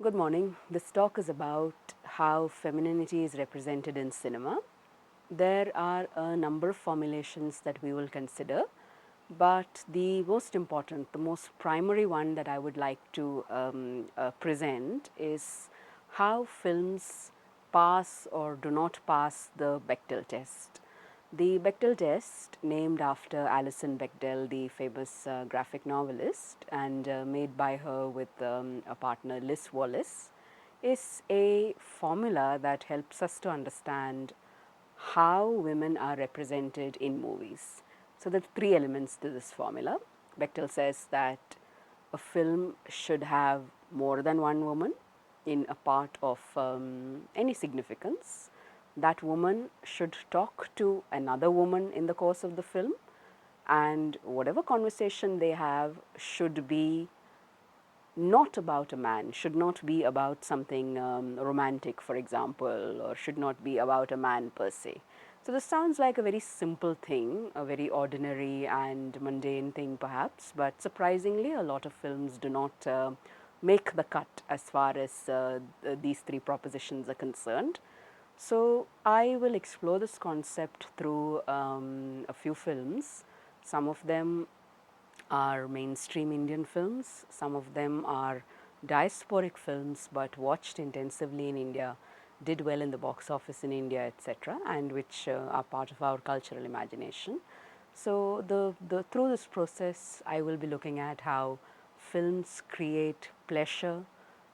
Good morning. This talk is about how femininity is represented in cinema. There are a number of formulations that we will consider, but the most important, the most primary one that I would like to present is how films pass or do not pass the Bechdel test. The Bechdel test, named after Alison Bechdel, the famous graphic novelist, and made by her with a partner, Liz Wallace, is a formula that helps us to understand how women are represented in movies. So, there are three elements to this formula. Bechdel says that a film should have more than one woman in a part of any significance. That woman should talk to another woman in the course of the film, and whatever conversation they have should be not about a man, should not be about something romantic, for example, or should not be about a man per se. So, this sounds like a very simple thing, a very ordinary and mundane thing, perhaps, but surprisingly, a lot of films do not make the cut as far as these three propositions are concerned. So, I will explore this concept through a few films. Some of them are mainstream Indian films, some of them are diasporic films but watched intensively in India, did well in the box office in India, etc., and which are part of our cultural imagination. So, through this process, I will be looking at how films create pleasure,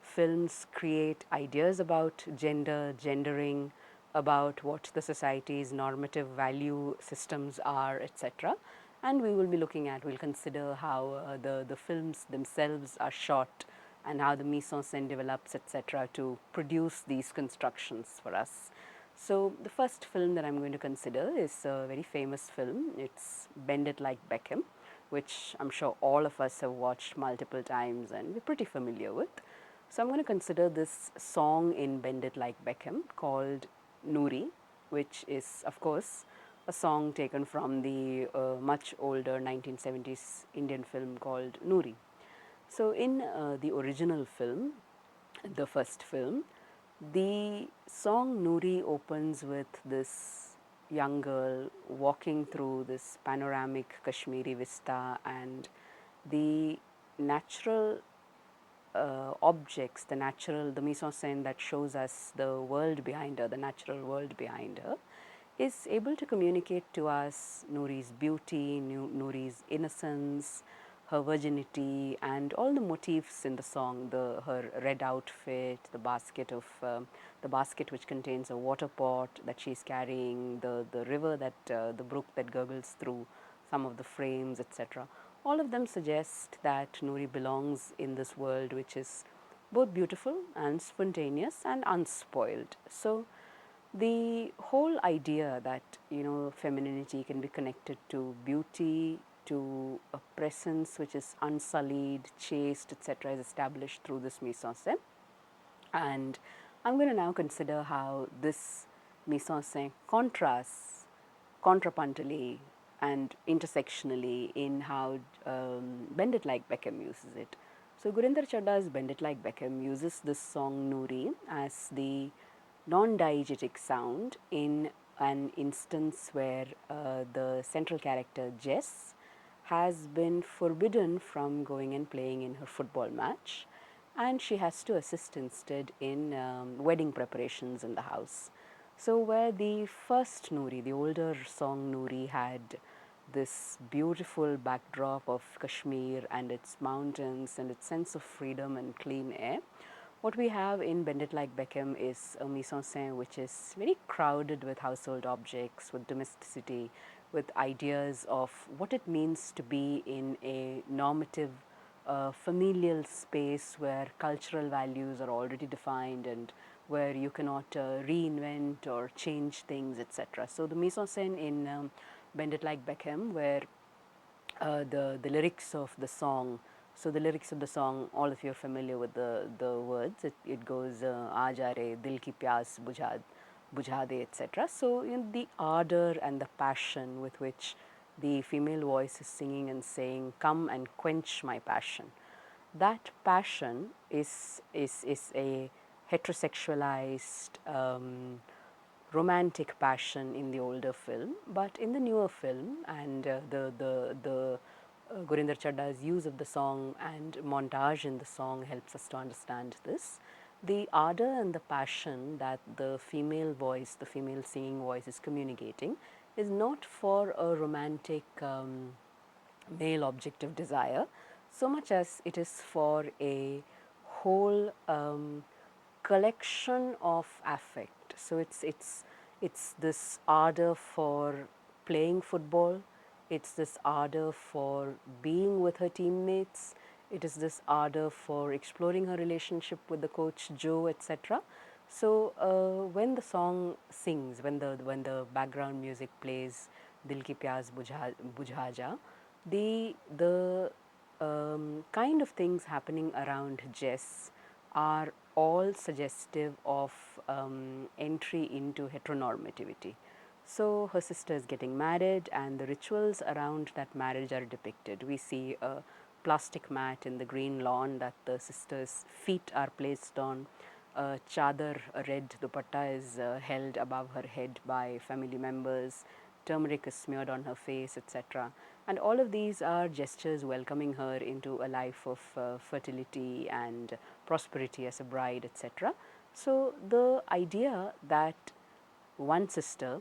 films create ideas about gender, gendering, about what the society's normative value systems are, etc. And we will be looking at, we'll consider how the films themselves are shot and how the mise-en-scène develops, etc., to produce these constructions for us. So, the first film that I'm going to consider is a very famous film. It's Bend It Like Beckham, which I'm sure all of us have watched multiple times and we're pretty familiar with. So, I'm going to consider this song in Bend It Like Beckham called Noori, which is, of course, a song taken from the much older 1970s Indian film called Noori. So, in the original film, the first film, the song Noori opens with this young girl walking through this panoramic Kashmiri vista, and the natural objects, the mise-en-scène that shows us the world behind her, the natural world behind her, is able to communicate to us Noori's beauty, Noori's innocence, her virginity, and all the motifs in the song. Her red outfit, the basket which contains a water pot that she's carrying, the river the brook that gurgles through some of the frames, etc. All of them suggest that Noori belongs in this world which is both beautiful and spontaneous and unspoiled. So, the whole idea that femininity can be connected to beauty, to a presence which is unsullied, chaste, etc., is established through this mise-en-scène. And I'm going to now consider how this mise-en-scène contrasts contrapuntally and intersectionally in how Bend It Like Beckham uses it. So, Gurinder Chadda's Bend It Like Beckham uses this song Noori as the non-diegetic sound in an instance where the central character Jess has been forbidden from going and playing in her football match, and she has to assist instead in wedding preparations in the house. So, where the first Noori, the older song Noori, had this beautiful backdrop of Kashmir and its mountains and its sense of freedom and clean air, what we have in Bend It Like Beckham is a mise-en-scène which is very crowded with household objects, with domesticity, with ideas of what it means to be in a normative familial space where cultural values are already defined and where you cannot reinvent or change things, etc. So, the mise-en-scène in Bend It Like Beckham, where the lyrics of the song. So the lyrics of the song, all of you are familiar with the words. It goes "Aa ja re, dil ki pyas bujha de," etc. So the ardor and the passion with which the female voice is singing and saying, "Come and quench my passion." that passion is a heterosexualized romantic passion in the older film, but in the newer film, and the Gurinder Chadda's use of the song and montage in the song helps us to understand this. The ardor and the passion that the female voice, the female singing voice, is communicating is not for a romantic male objective desire so much as it is for a whole collection of affect. So it's this ardor for playing football, it's this ardor for being with her teammates, it is this ardor for exploring her relationship with the coach Joe, etc. So when the song sings, when the background music plays Dil Ki Pyas Bujha Ja, the kind of things happening around Jess are all suggestive of entry into heteronormativity. So her sister is getting married, and the rituals around that marriage are depicted. We see a plastic mat in the green lawn that the sister's feet are placed on. A chadar, a red dupatta, is held above her head by family members. Turmeric is smeared on her face, etc. And all of these are gestures welcoming her into a life of fertility and prosperity as a bride, etc. So the idea that one sister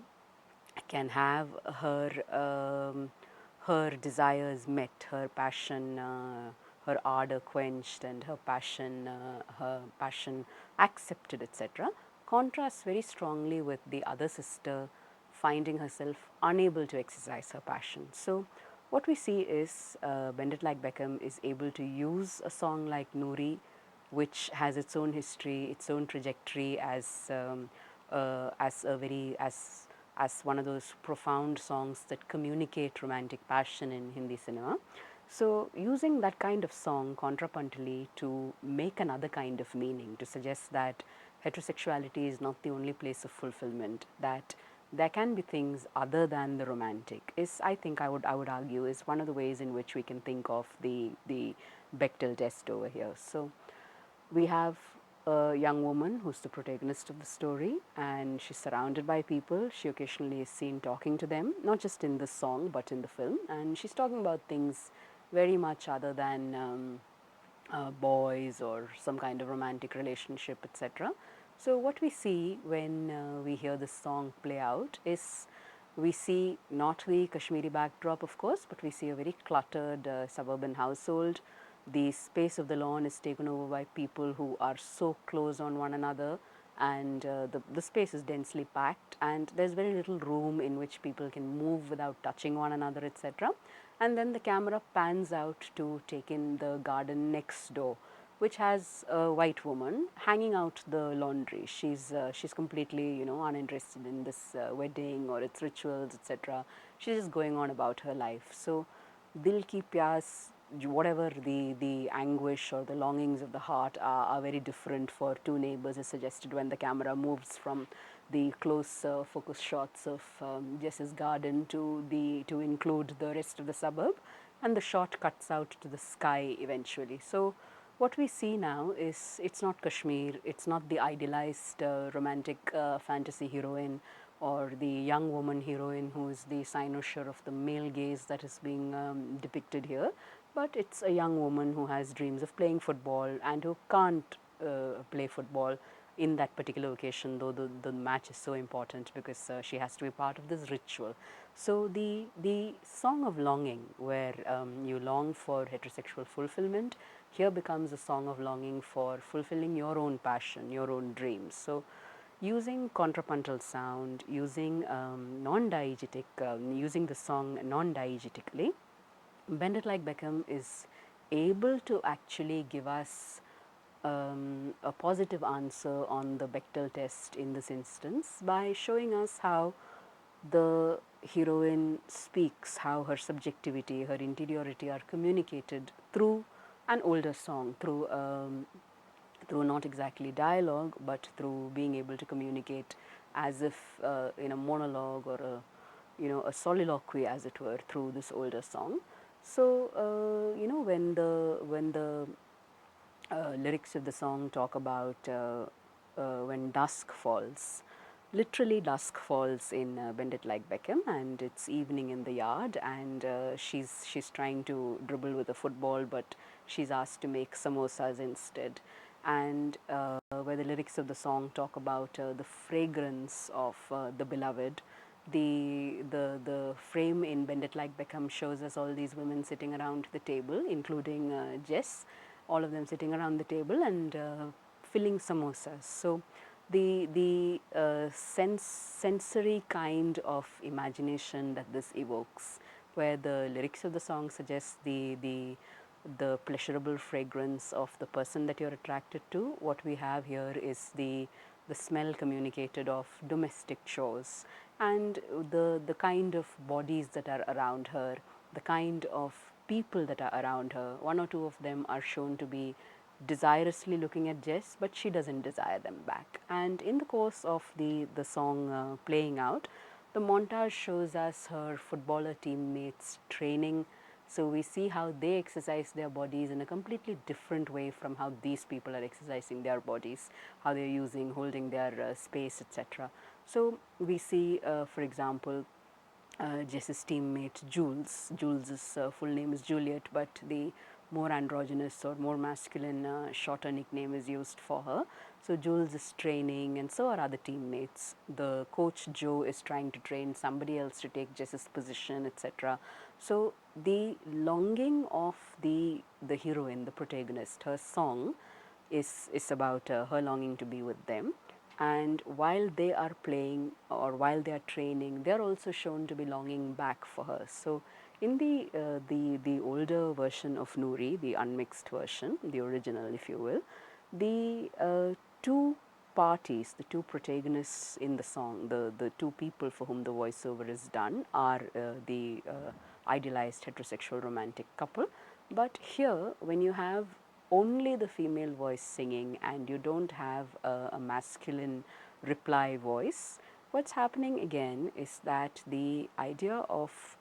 can have her desires met, her passion, her ardor quenched, and her passion accepted, etc., contrasts very strongly with the other sister finding herself unable to exercise her passion. So, what we see is Bend It Like Beckham is able to use a song like Noori, which has its own history, its own trajectory as a very as one of those profound songs that communicate romantic passion in Hindi cinema. So, using that kind of song contrapuntally to make another kind of meaning, to suggest that heterosexuality is not the only place of fulfillment, that there can be things other than the romantic, is, I think, I would argue, is one of the ways in which we can think of the Bechdel test over here. So, we have a young woman who's the protagonist of the story, and she's surrounded by people. She occasionally is seen talking to them, not just in the song but in the film, and she's talking about things very much other than boys or some kind of romantic relationship, etc. So, what we see when we hear this song play out is we see not the Kashmiri backdrop, of course, but we see a very cluttered suburban household. The space of the lawn is taken over by people who are so close on one another, and the space is densely packed, and there's very little room in which people can move without touching one another, etc. And then the camera pans out to take in the garden next door, which has a white woman hanging out the laundry. She's completely, uninterested in this wedding or its rituals, etc. She's just going on about her life. So, dil ki pyas, whatever the anguish or the longings of the heart are very different for two neighbors, is suggested when the camera moves from the close focus shots of Jess's garden to include the rest of the suburb, and the shot cuts out to the sky eventually. So, what we see now is it's not Kashmir, it's not the idealized romantic fantasy heroine or the young woman heroine who is the cynosure of the male gaze that is being depicted here, but it's a young woman who has dreams of playing football and who can't play football in that particular occasion, though the match is so important because she has to be part of this ritual. So the song of longing, where you long for heterosexual fulfillment, here becomes a song of longing for fulfilling your own passion, your own dreams. So, using contrapuntal sound, using non-diegetic, using the song non-diegetically, Bend It Like Beckham is able to actually give us a positive answer on the Bechdel test in this instance by showing us how the heroine speaks, how her subjectivity, her interiority are communicated through an older song, through not exactly dialogue, but through being able to communicate as if in a monologue or a soliloquy, as it were, through this older song. So when the lyrics of the song talk about when dusk falls. Literally, dusk falls in Bend It Like Beckham, and it's evening in the yard, and she's trying to dribble with a football, but she's asked to make samosas instead. And where the lyrics of the song talk about the fragrance of the beloved, the frame in Bend It Like Beckham shows us all these women sitting around the table, including Jess, all of them sitting around the table and filling samosas. So the sensory kind of imagination that this evokes, where the lyrics of the song suggest the pleasurable fragrance of the person that you're attracted to. What we have here is the smell communicated of domestic chores and the kind of bodies that are around her, the kind of people that are around her. One or two of them are shown to be desirously looking at Jess, but she doesn't desire them back. And in the course of the song playing out, the montage shows us her footballer teammates training. So we see how they exercise their bodies in a completely different way from how these people are exercising their bodies, how they're using, holding their space, etc. So we see, for example, Jess's teammate Jules. Jules's full name is Juliet, but the more androgynous or more masculine shorter nickname is used for her. So Jules is training, and so are other teammates. The coach Joe is trying to train somebody else to take Jess's position, etc. So the longing of the heroine, the protagonist, her song is about her longing to be with them. And while they are playing or while they are training, they are also shown to be longing back for her. So in the older version of Noori, the unmixed version, the original, if you will, the two parties, the two protagonists in the song, the two people for whom the voiceover is done are the idealized heterosexual romantic couple. But here, when you have only the female voice singing and you don't have a masculine reply voice, what's happening again is that the idea of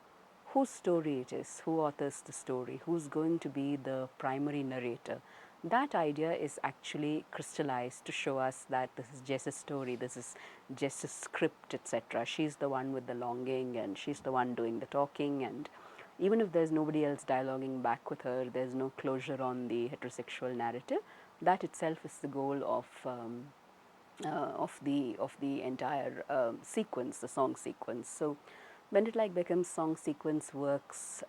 whose story it is, who authors the story, who's going to be the primary narrator, that idea is actually crystallized to show us that this is Jess's story, this is Jess's script, etc. She's the one with the longing and she's the one doing the talking, and even if there's nobody else dialoguing back with her, there's no closure on the heterosexual narrative. That itself is the goal of the entire sequence, the song sequence. So, Bend It Like Beckham's song sequence works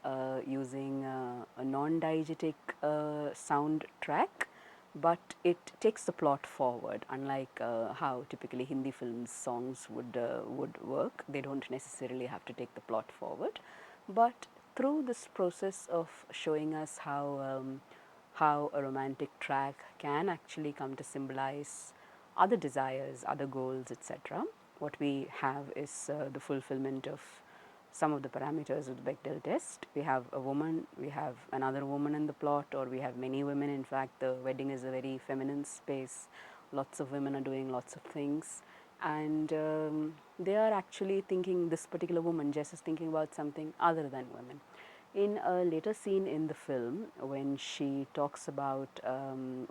using a non-diegetic soundtrack, but it takes the plot forward. Unlike how typically Hindi films songs would work, they don't necessarily have to take the plot forward, but through this process of showing us how a romantic track can actually come to symbolize other desires, other goals, etc. What we have is the fulfillment of some of the parameters of the Bechdel test. We have a woman, we have another woman in the plot, or we have many women. In fact, the wedding is a very feminine space. Lots of women are doing lots of things. And they are actually thinking, this particular woman, Jess, is thinking about something other than women. In a later scene in the film, when she talks about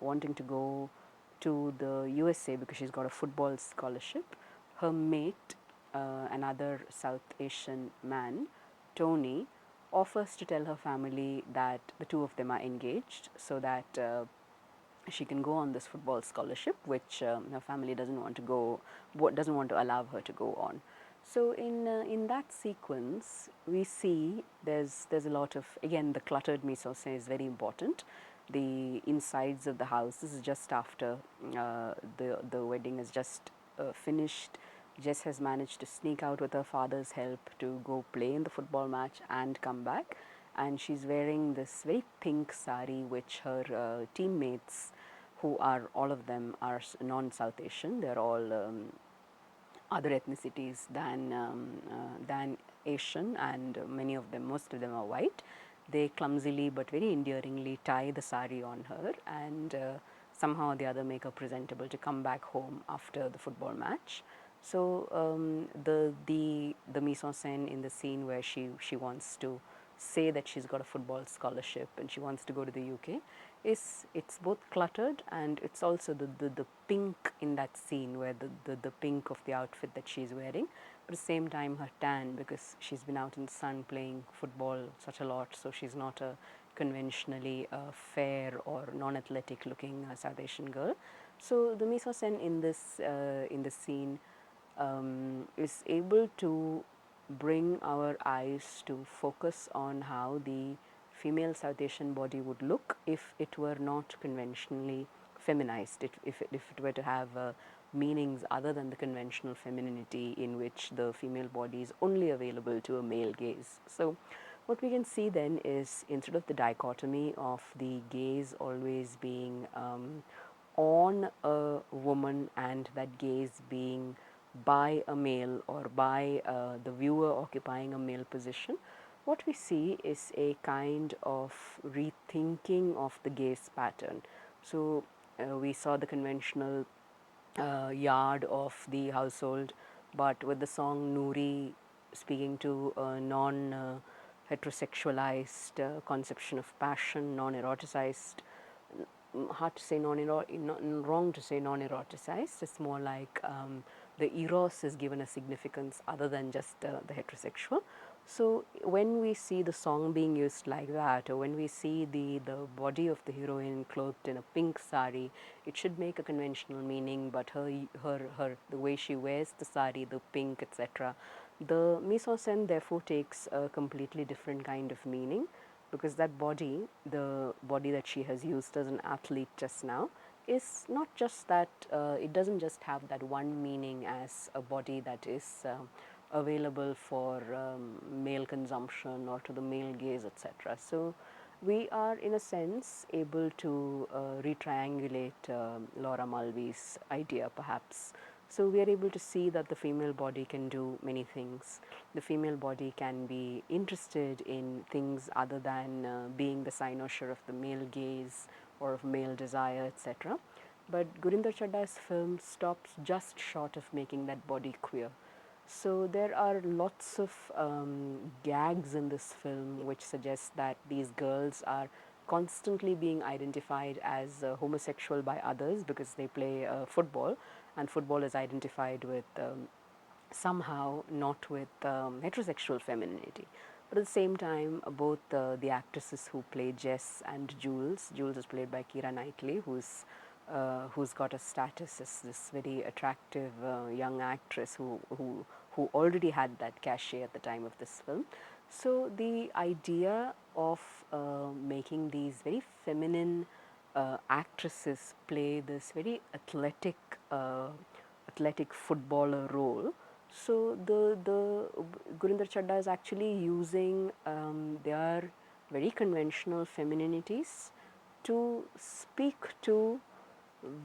wanting to go to the USA because she's got a football scholarship, her mate, another South Asian man, Tony, offers to tell her family that the two of them are engaged so that she can go on this football scholarship, which her family doesn't want to go, doesn't want to allow her to go on. So in that sequence, we see there's a lot of, again, the cluttered mise en scène is very important. The insides of the house. This is just after the wedding is just finished. Jess has managed to sneak out with her father's help to go play in the football match and come back. And she's wearing this very pink sari, which her teammates, who are all of them are non-South Asian, they're all other ethnicities than Asian, and many of them, most of them are white. They clumsily but very endearingly tie the sari on her, and somehow or the other make her presentable to come back home after the football match. So the mise en scène in the scene where she wants to say that she's got a football scholarship and she wants to go to the UK, is it's both cluttered and it's also the pink in that scene where the pink of the outfit that she's wearing, but at the same time her tan, because she's been out in the sun playing football such a lot, so she's not a conventionally fair or non-athletic looking South Asian girl. So the mise en scène in this scene is able to bring our eyes to focus on how the female South Asian body would look if it were not conventionally feminized, if it were to have meanings other than the conventional femininity in which the female body is only available to a male gaze. So what we can see then is, instead of the dichotomy of the gaze always being on a woman and that gaze being by a male or by the viewer occupying a male position, what we see is a kind of rethinking of the gaze pattern. So we saw the conventional yard of the household, but with the song Noori speaking to a non heterosexualized conception of passion, non eroticized, hard to say wrong to say non-eroticized. It's more like the eros is given a significance other than just the heterosexual. So when we see the song being used like that, or when we see the body of the heroine clothed in a pink sari, it should make a conventional meaning, but her the way she wears the sari, the pink, etc., the mise en scène therefore takes a completely different kind of meaning, because that body, the body that she has used as an athlete just now, is not just that, it doesn't just have that one meaning as a body that is available for male consumption or to the male gaze, etc. So we are in a sense able to retriangulate Laura Mulvey's idea perhaps. So we are able to see that the female body can do many things. The female body can be interested in things other than being the cynosure of the male gaze or of male desire, etc. But Gurinder Chadda's film stops just short of making that body queer. So there are lots of gags in this film which suggest that these girls are constantly being identified as homosexual by others because they play football, and football is identified with somehow not with heterosexual femininity. But at the same time, both the actresses who play Jess and Jules, Jules is played by Keira Knightley, who's got a status as this very attractive young actress who already had that cachet at the time of this film. So the idea of making these very feminine actresses play this very athletic footballer role. So the Gurinder Chadda is actually using their very conventional femininities to speak to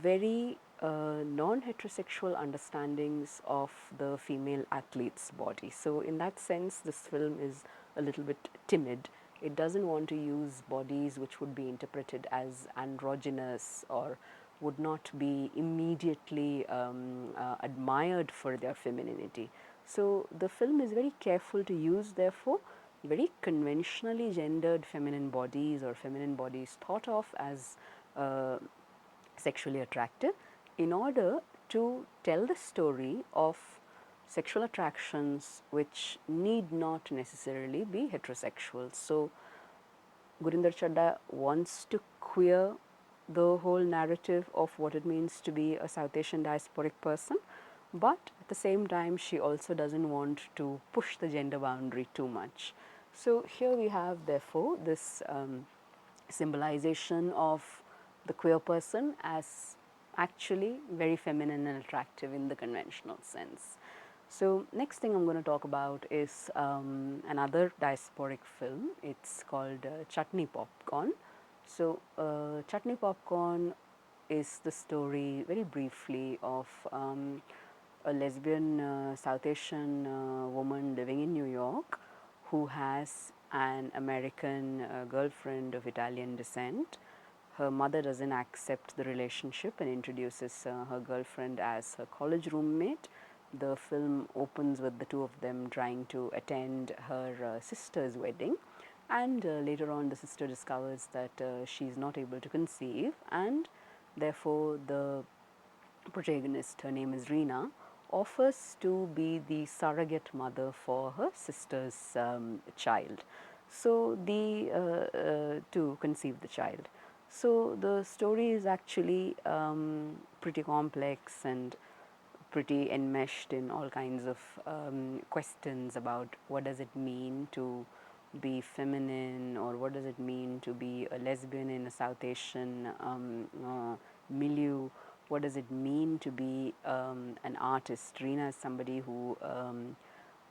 very non-heterosexual understandings of the female athlete's body. So in that sense, this film is a little bit timid. It doesn't want to use bodies which would be interpreted as androgynous or would not be immediately admired for their femininity. So the film is very careful to use, therefore, very conventionally gendered feminine bodies or feminine bodies thought of as sexually attractive in order to tell the story of sexual attractions which need not necessarily be heterosexual. So Gurinder Chadda wants to queer the whole narrative of what it means to be a South Asian diasporic person, but at the same time she also doesn't want to push the gender boundary too much. So here we have therefore this symbolization of the queer person as actually very feminine and attractive in the conventional sense. So next thing I'm going to talk about is another diasporic film. It's called Chutney Popcorn. So Chutney Popcorn is the story, very briefly, of a lesbian South Asian woman living in New York who has an American girlfriend of Italian descent. Her mother doesn't accept the relationship and introduces her girlfriend as her college roommate. The film opens with the two of them trying to attend her sister's wedding, And later on, the sister discovers that she's not able to conceive, and therefore the protagonist, her name is Reena, offers to be the surrogate mother for her sister's child. So the to conceive the child. So the story is actually pretty complex and pretty enmeshed in all kinds of questions about what does it mean to be feminine, or what does it mean to be a lesbian in a South Asian milieu, what does it mean to be an artist. Reena is somebody who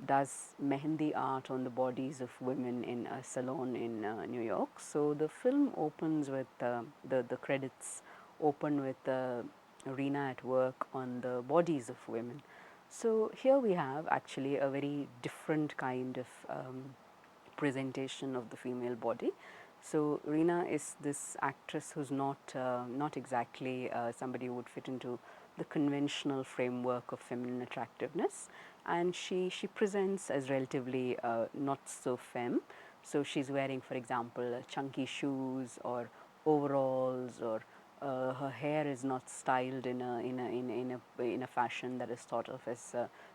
does mehendi art on the bodies of women in a salon in New York. So the film opens with the credits open with Reena at work on the bodies of women. So here we have actually a very different kind of presentation of the female body. So Reena is this actress who's not exactly somebody who would fit into the conventional framework of feminine attractiveness, and she presents as relatively not so femme. So she's wearing, for example, chunky shoes or overalls, or her hair is not styled in a fashion that is thought of as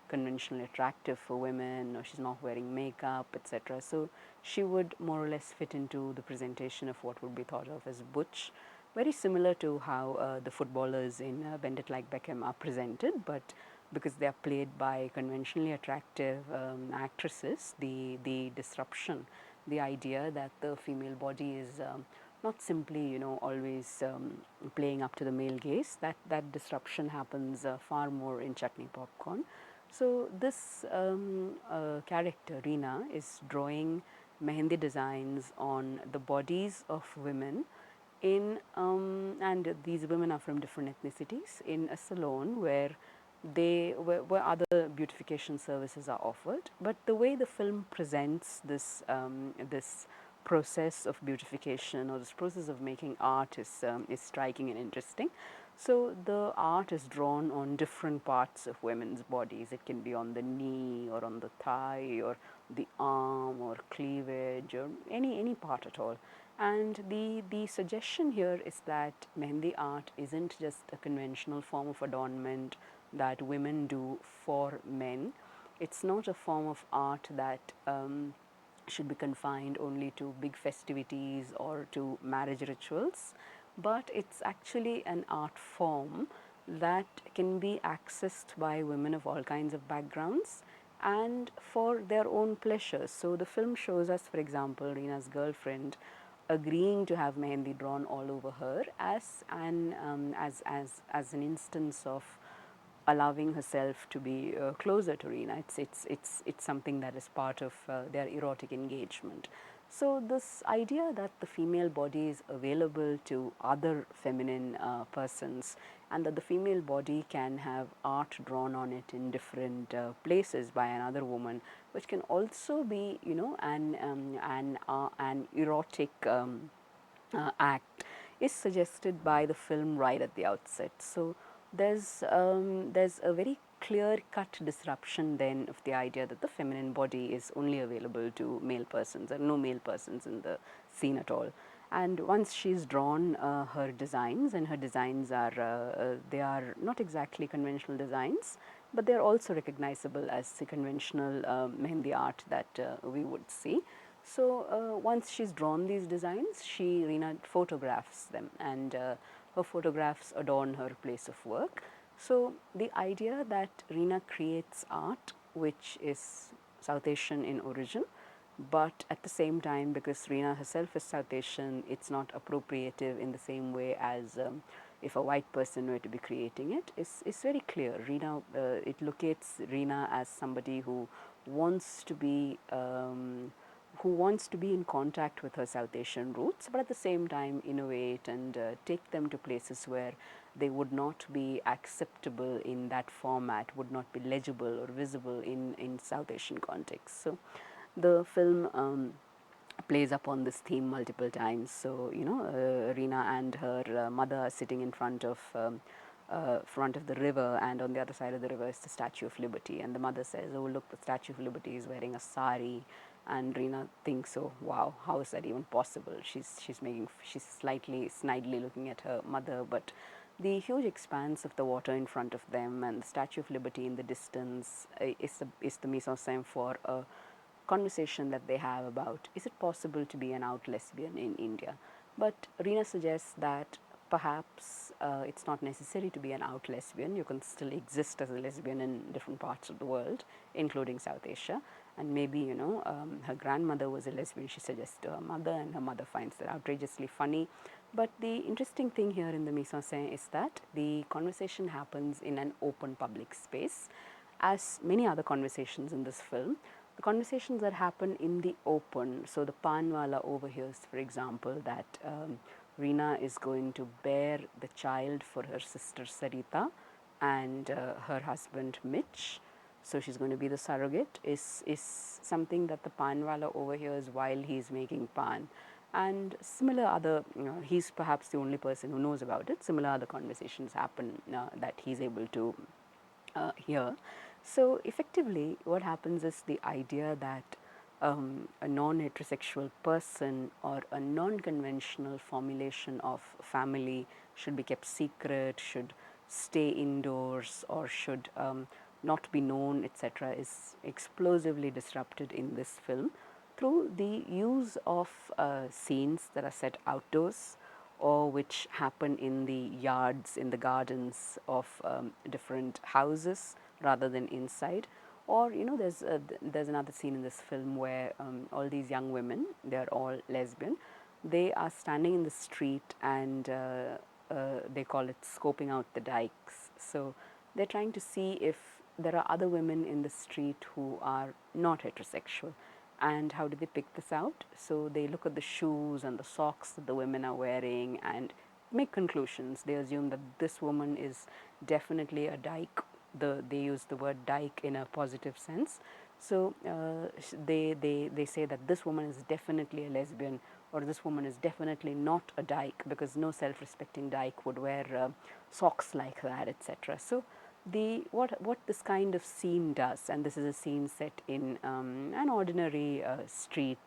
conventionally attractive for women, or she's not wearing makeup, etc. So she would more or less fit into the presentation of what would be thought of as butch, very similar to how the footballers in Bend It Like Beckham are presented, but because they are played by conventionally attractive actresses, the disruption, the idea that the female body is not simply, always playing up to the male gaze, that disruption happens far more in Chutney Popcorn. So this character, Reena, is drawing mehendi designs on the bodies of women and these women are from different ethnicities, in a salon where other beautification services are offered. But the way the film presents this process of beautification, or this process of making art, is striking and interesting. So the art is drawn on different parts of women's bodies. It can be on the knee, or on the thigh, or the arm, or cleavage, or any part at all. And the suggestion here is that mehendi art isn't just a conventional form of adornment that women do for men. It's not a form of art that should be confined only to big festivities or to marriage rituals, but it's actually an art form that can be accessed by women of all kinds of backgrounds and for their own pleasure. So the film shows us, for example, Reena's girlfriend agreeing to have mehendi drawn all over her as as an instance of allowing herself to be closer to Reena. It's something that is part of their erotic engagement. So this idea that the female body is available to other feminine persons, and that the female body can have art drawn on it in different places by another woman, which can also be, an erotic act, is suggested by the film right at the outset. So there's a very clear cut disruption then of the idea that the feminine body is only available to male persons. There are no male persons in the scene at all. And once she's drawn her designs, and her designs are they are not exactly conventional designs, but they are also recognizable as the conventional mehendi art that we would see. So once she's drawn these designs, Reena photographs them, and her photographs adorn her place of work. So the idea that Reena creates art which is South Asian in origin, but at the same time, because Reena herself is South Asian, it's not appropriative in the same way as if a white person were to be creating it. Is very clear. Reena, it locates Reena as somebody wants to be who wants to be in contact with her South Asian roots, but at the same time innovate and take them to places where they would not be acceptable in that format, would not be legible or visible in South Asian context. So the film plays upon this theme multiple times. So, Reena and her mother are sitting in front of the river, and on the other side of the river is the Statue of Liberty. And the mother says, "Oh, look, the Statue of Liberty is wearing a sari." and Reena thinks, oh wow, how is that even possible? She's slightly snidely looking at her mother, but the huge expanse of the water in front of them and the Statue of Liberty in the distance is the mise en scène for a conversation that they have about, is it possible to be an out lesbian in India? But Reena suggests that perhaps it's not necessary to be an out lesbian. You can still exist as a lesbian in different parts of the world, including South Asia. And maybe, her grandmother was a lesbian, she suggests to her mother, and her mother finds that outrageously funny. But the interesting thing here in the mise en scène is that the conversation happens in an open public space. As many other conversations in this film, the conversations that happen in the open, so the panwala overhears, for example, that Reena is going to bear the child for her sister Sarita and her husband Mitch, so she's going to be the surrogate, is something that the panwala overhears while he's making pan. And similar other, he's perhaps the only person who knows about it. Similar other conversations happen that he's able to hear. So effectively, what happens is the idea that a non-heterosexual person or a non-conventional formulation of family should be kept secret, should stay indoors, or should not be known, etc., is explosively disrupted in this film through the use of scenes that are set outdoors or which happen in the yards, in the gardens of different houses rather than inside. Or, there's another scene in this film where all these young women, they're all lesbian, they are standing in the street and they call it scoping out the dikes. So they're trying to see if there are other women in the street who are not heterosexual. And how do they pick this out? So they look at the shoes and the socks that the women are wearing and make conclusions. They assume that this woman is definitely a dyke. They use the word dyke in a positive sense. So they say that this woman is definitely a lesbian, or this woman is definitely not a dyke, because no self-respecting dyke would wear socks like that, etc. So what this kind of scene does, and this is a scene set in an ordinary street,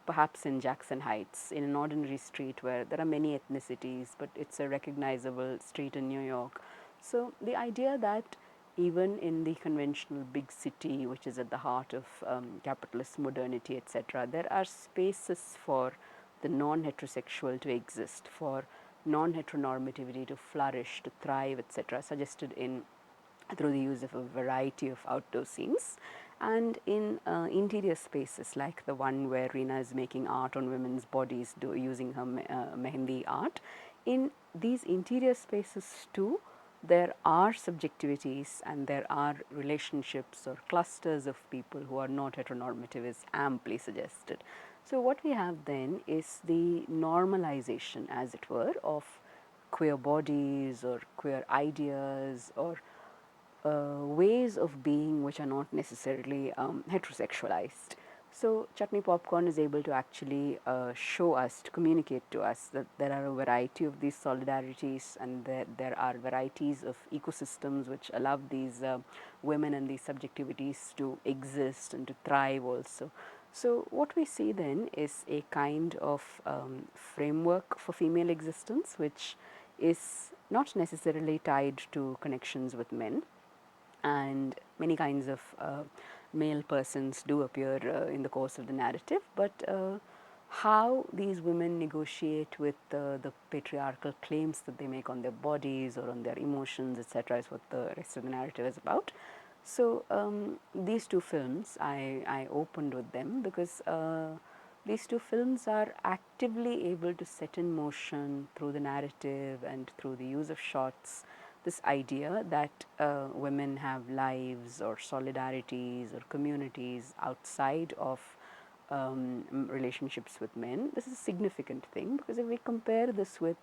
perhaps in Jackson Heights, in an ordinary street where there are many ethnicities, but it's a recognizable street in New York. So the idea that even in the conventional big city, which is at the heart of capitalist modernity, etc., there are spaces for the non-heterosexual to exist, for non-heteronormativity to flourish, to thrive, etc., suggested in through the use of a variety of outdoor scenes. And in interior spaces like the one where Reena is making art on women's bodies using her mehendi art, in these interior spaces too, there are subjectivities and there are relationships or clusters of people who are not heteronormative is amply suggested. So what we have then is the normalization, as it were, of queer bodies or queer ideas or ways of being which are not necessarily heterosexualized. So Chutney Popcorn is able to actually show us, to communicate to us that there are a variety of these solidarities and there are varieties of ecosystems which allow these women and these subjectivities to exist and to thrive also. So what we see then is a kind of framework for female existence which is not necessarily tied to connections with men, and many kinds of male persons do appear in the course of the narrative, but how these women negotiate with the patriarchal claims that they make on their bodies or on their emotions, etc., is what the rest of the narrative is about. So these two films, I opened with them because these two films are actively able to set in motion through the narrative and through the use of shots this idea that women have lives or solidarities or communities outside of relationships with men. This is a significant thing because if we compare this with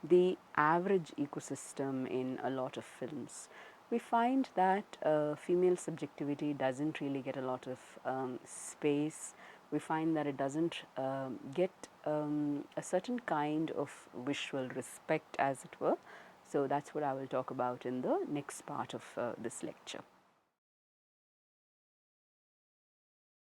the average ecosystem in a lot of films, we find that female subjectivity doesn't really get a lot of space. We find that it doesn't get a certain kind of visual respect, as it were. So that's what I will talk about in the next part of this lecture.